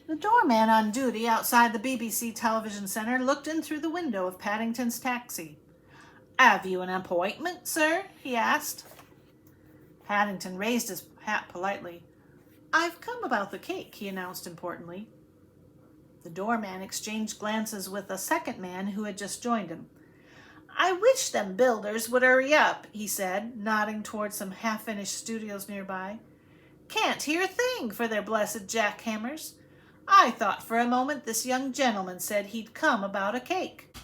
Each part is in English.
The doorman on duty outside the BBC television center looked in through the window of Paddington's taxi. "Have you an appointment, sir?" he asked. Paddington raised his hat politely. "I've come about the cake," he announced importantly. The doorman exchanged glances with a second man who had just joined him. "I wish them builders would hurry up," he said, nodding toward some half-finished studios nearby. "Can't hear a thing for their blessed jackhammers. I thought for a moment this young gentleman said he'd come about a cake."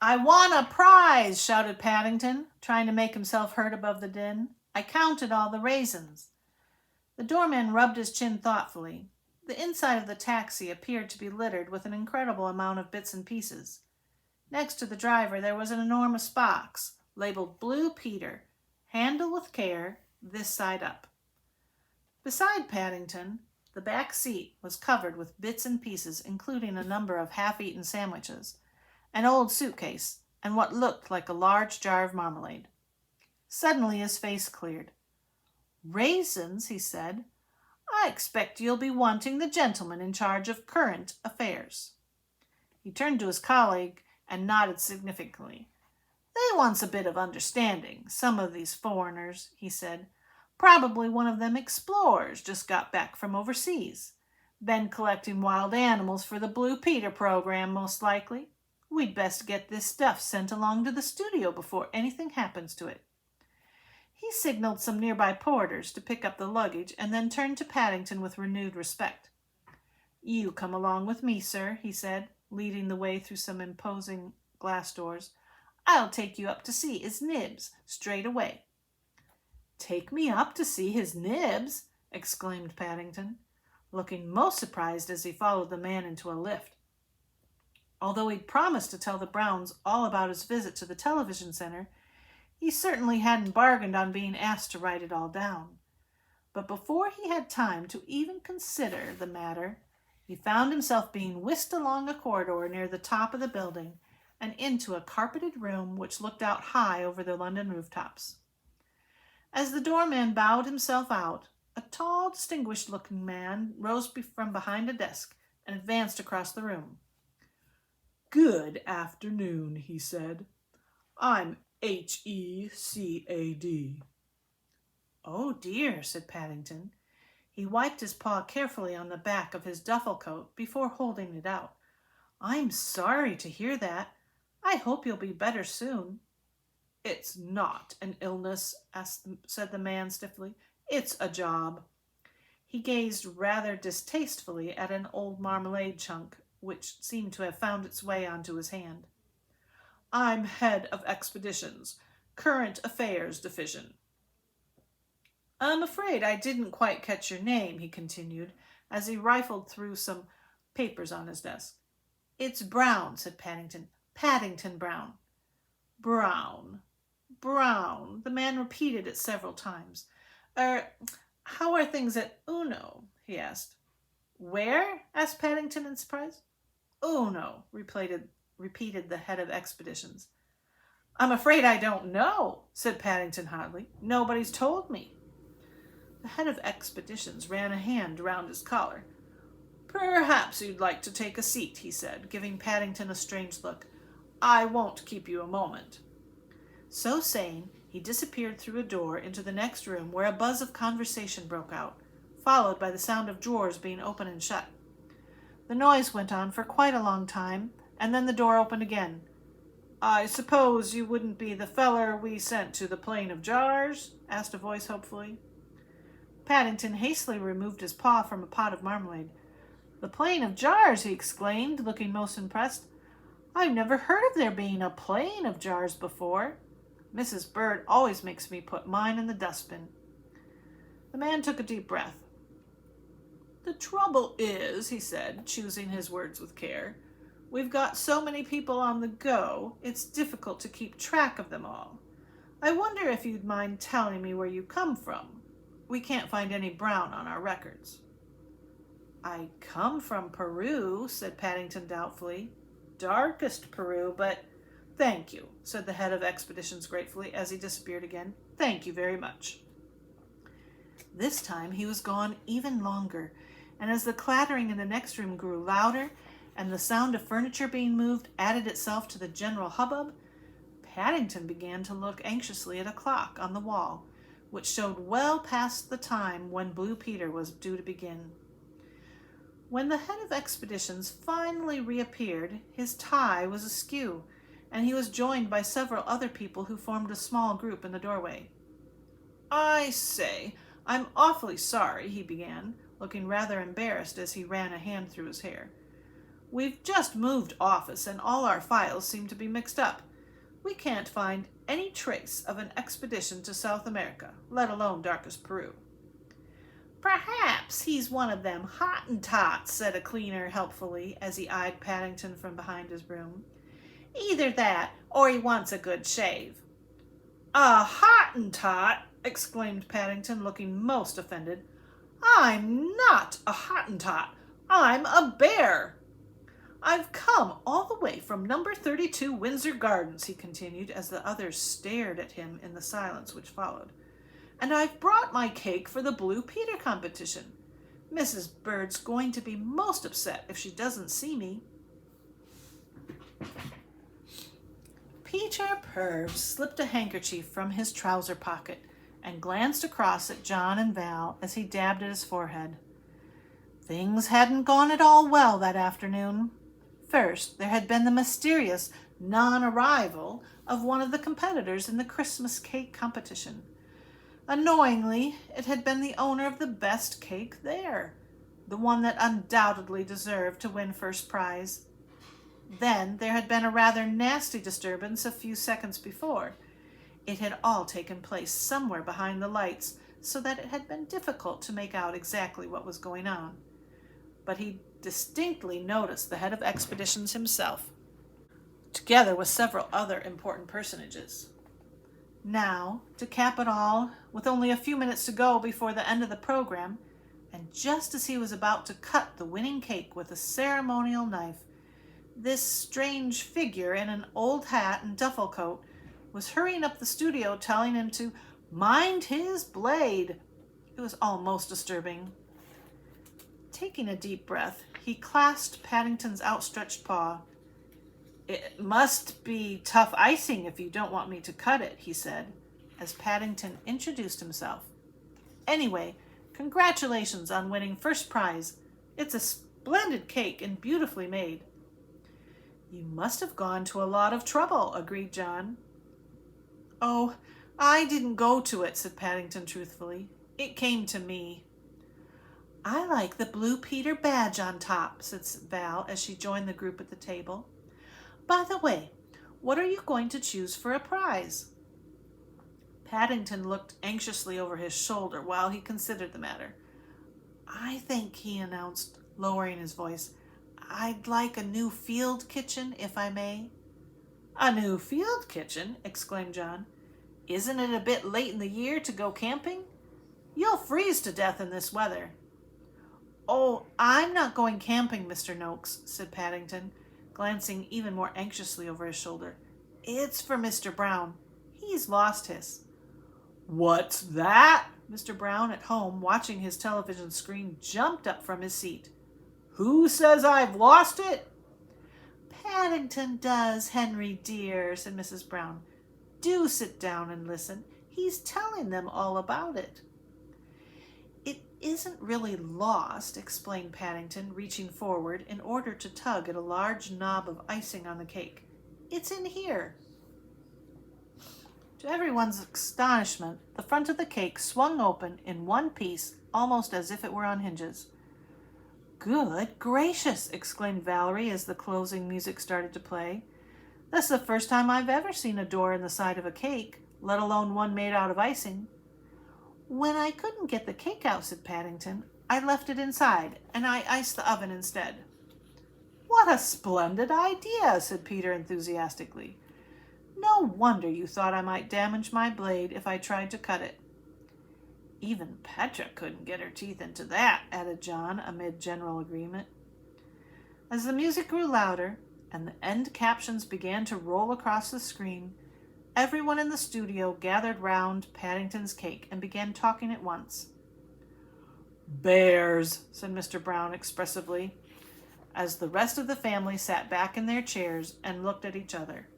"I want a prize," shouted Paddington, trying to make himself heard above the din. "I counted all the raisins." The doorman rubbed his chin thoughtfully. The inside of the taxi appeared to be littered with an incredible amount of bits and pieces. Next to the driver there was an enormous box, labeled Blue Peter, handle with care, this side up. Beside Paddington, the back seat was covered with bits and pieces, including a number of half-eaten sandwiches, an old suitcase, and what looked like a large jar of marmalade. Suddenly his face cleared. "Raisins," he said. "I expect you'll be wanting the gentleman in charge of current affairs." He turned to his colleague and nodded significantly. "They wants a bit of understanding, some of these foreigners," he said. "Probably one of them explorers just got back from overseas. Been collecting wild animals for the Blue Peter program, most likely. We'd best get this stuff sent along to the studio before anything happens to it." He signaled some nearby porters to pick up the luggage and then turned to Paddington with renewed respect. "You come along with me, sir," he said, leading the way through some imposing glass doors. "I'll take you up to see his nibs straight away." "Take me up to see his nibs?" exclaimed Paddington, looking most surprised as he followed the man into a lift. Although he'd promised to tell the Browns all about his visit to the television center, he certainly hadn't bargained on being asked to write it all down. But before he had time to even consider the matter, he found himself being whisked along a corridor near the top of the building and into a carpeted room which looked out high over the London rooftops. As the doorman bowed himself out, a tall, distinguished-looking man rose from behind a desk and advanced across the room. "Good afternoon," he said. "I'm H-E-C-A-D." "Oh dear," said Paddington. He wiped his paw carefully on the back of his duffel coat before holding it out. "I'm sorry to hear that. I hope you'll be better soon." "It's not an illness," said the man stiffly. "It's a job." He gazed rather distastefully at an old marmalade chunk, which seemed to have found its way onto his hand. "I'm head of expeditions, current affairs division." "I'm afraid I didn't quite catch your name," he continued, as he rifled through some papers on his desk. "It's Brown," said Paddington. "Paddington Brown." "Brown. Brown." The man repeated it several times. How are things at Uno?" he asked. "Where?" asked Paddington in surprise. "Uno," repeated the head of expeditions. "I'm afraid I don't know," said Paddington hotly. "Nobody's told me." The head of expeditions ran a hand round his collar. "Perhaps you'd like to take a seat," he said, giving Paddington a strange look. "I won't keep you a moment." So saying, he disappeared through a door into the next room, where a buzz of conversation broke out, followed by the sound of drawers being opened and shut. The noise went on for quite a long time, and then the door opened again. "I suppose you wouldn't be the feller we sent to the Plain of Jars?" asked a voice hopefully. Paddington hastily removed his paw from a pot of marmalade. "The Plain of Jars!" he exclaimed, looking most impressed. "I've never heard of there being a Plain of Jars before. Mrs. Bird always makes me put mine in the dustbin." The man took a deep breath. "The trouble is," he said, choosing his words with care, "we've got so many people on the go, it's difficult to keep track of them all. I wonder if you'd mind telling me where you come from. We can't find any Brown on our records." "I come from Peru," said Paddington doubtfully. "Darkest Peru, but—" "Thank you," said the head of expeditions gratefully as he disappeared again. "Thank you very much." This time he was gone even longer, and as the clattering in the next room grew louder and the sound of furniture being moved added itself to the general hubbub, Paddington began to look anxiously at a clock on the wall, which showed well past the time when Blue Peter was due to begin. When the head of expeditions finally reappeared, his tie was askew, and he was joined by several other people who formed a small group in the doorway. "I say, I'm awfully sorry," he began, looking rather embarrassed as he ran a hand through his hair. "We've just moved office, and all our files seem to be mixed up. We can't find any trace of an expedition to South America, let alone darkest Peru." "Perhaps he's one of them Hottentots," said a cleaner helpfully as he eyed Paddington from behind his broom. "Either that, or he wants a good shave." "A Hottentot!" exclaimed Paddington, looking most offended. "I'm not a Hottentot. I'm a bear. I've come all the way from number 32 Windsor Gardens," he continued as the others stared at him in the silence which followed. "And I've brought my cake for the Blue Peter competition. Mrs. Bird's going to be most upset if she doesn't see me." Peter Purves slipped a handkerchief from his trouser pocket and glanced across at John and Val as he dabbed at his forehead. Things hadn't gone at all well that afternoon. First, there had been the mysterious non-arrival of one of the competitors in the Christmas cake competition. Annoyingly, it had been the owner of the best cake there, the one that undoubtedly deserved to win first prize. Then there had been a rather nasty disturbance a few seconds before. It had all taken place somewhere behind the lights, so that it had been difficult to make out exactly what was going on. But he distinctly noticed the head of expeditions himself, together with several other important personages. Now, to cap it all, with only a few minutes to go before the end of the program, and just as he was about to cut the winning cake with a ceremonial knife, this strange figure in an old hat and duffel coat was hurrying up the studio telling him to mind his blade. It was almost disturbing. Taking a deep breath, he clasped Paddington's outstretched paw. "It must be tough icing if you don't want me to cut it," he said, as Paddington introduced himself. "Anyway, congratulations on winning first prize. It's a splendid cake and beautifully made." "You must have gone to a lot of trouble," agreed John. "Oh, I didn't go to it," said Paddington truthfully. "It came to me." "I like the Blue Peter badge on top," said Val as she joined the group at the table. "By the way, what are you going to choose for a prize?" Paddington looked anxiously over his shoulder while he considered the matter. "I think," he announced, lowering his voice, "I'd like a new field kitchen, if I may." "A new field kitchen?" exclaimed John. "Isn't it a bit late in the year to go camping? You'll freeze to death in this weather." "Oh, I'm not going camping, Mr. Noakes," said Paddington, glancing even more anxiously over his shoulder. "It's for Mr. Brown. He's lost his." "What's that?" Mr. Brown, at home, watching his television screen, jumped up from his seat. "Who says I've lost it?" "Paddington does, Henry dear," said Mrs. Brown. "Do sit down and listen. He's telling them all about it." "It isn't really lost," explained Paddington, reaching forward in order to tug at a large knob of icing on the cake. "It's in here." To everyone's astonishment, the front of the cake swung open in one piece, almost as if it were on hinges. "Good gracious!" exclaimed Valerie as the closing music started to play. "That's the first time I've ever seen a door in the side of a cake, let alone one made out of icing." "When I couldn't get the cake out," said Paddington, "I left it inside, and I iced the oven instead." "What a splendid idea!" said Peter enthusiastically. "No wonder you thought I might damage my blade if I tried to cut it." "Even Petra couldn't get her teeth into that," added John, amid general agreement. As the music grew louder and the end captions began to roll across the screen, everyone in the studio gathered round Paddington's cake and began talking at once. Bears, said Mr. Brown expressively, as the rest of the family sat back in their chairs and looked at each other.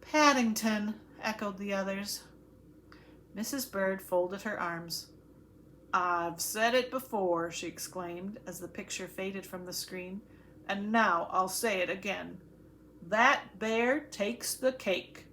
Paddington, echoed the others. Mrs. Bird folded her arms. I've said it before, she exclaimed as the picture faded from the screen, and now I'll say it again. That bear takes the cake.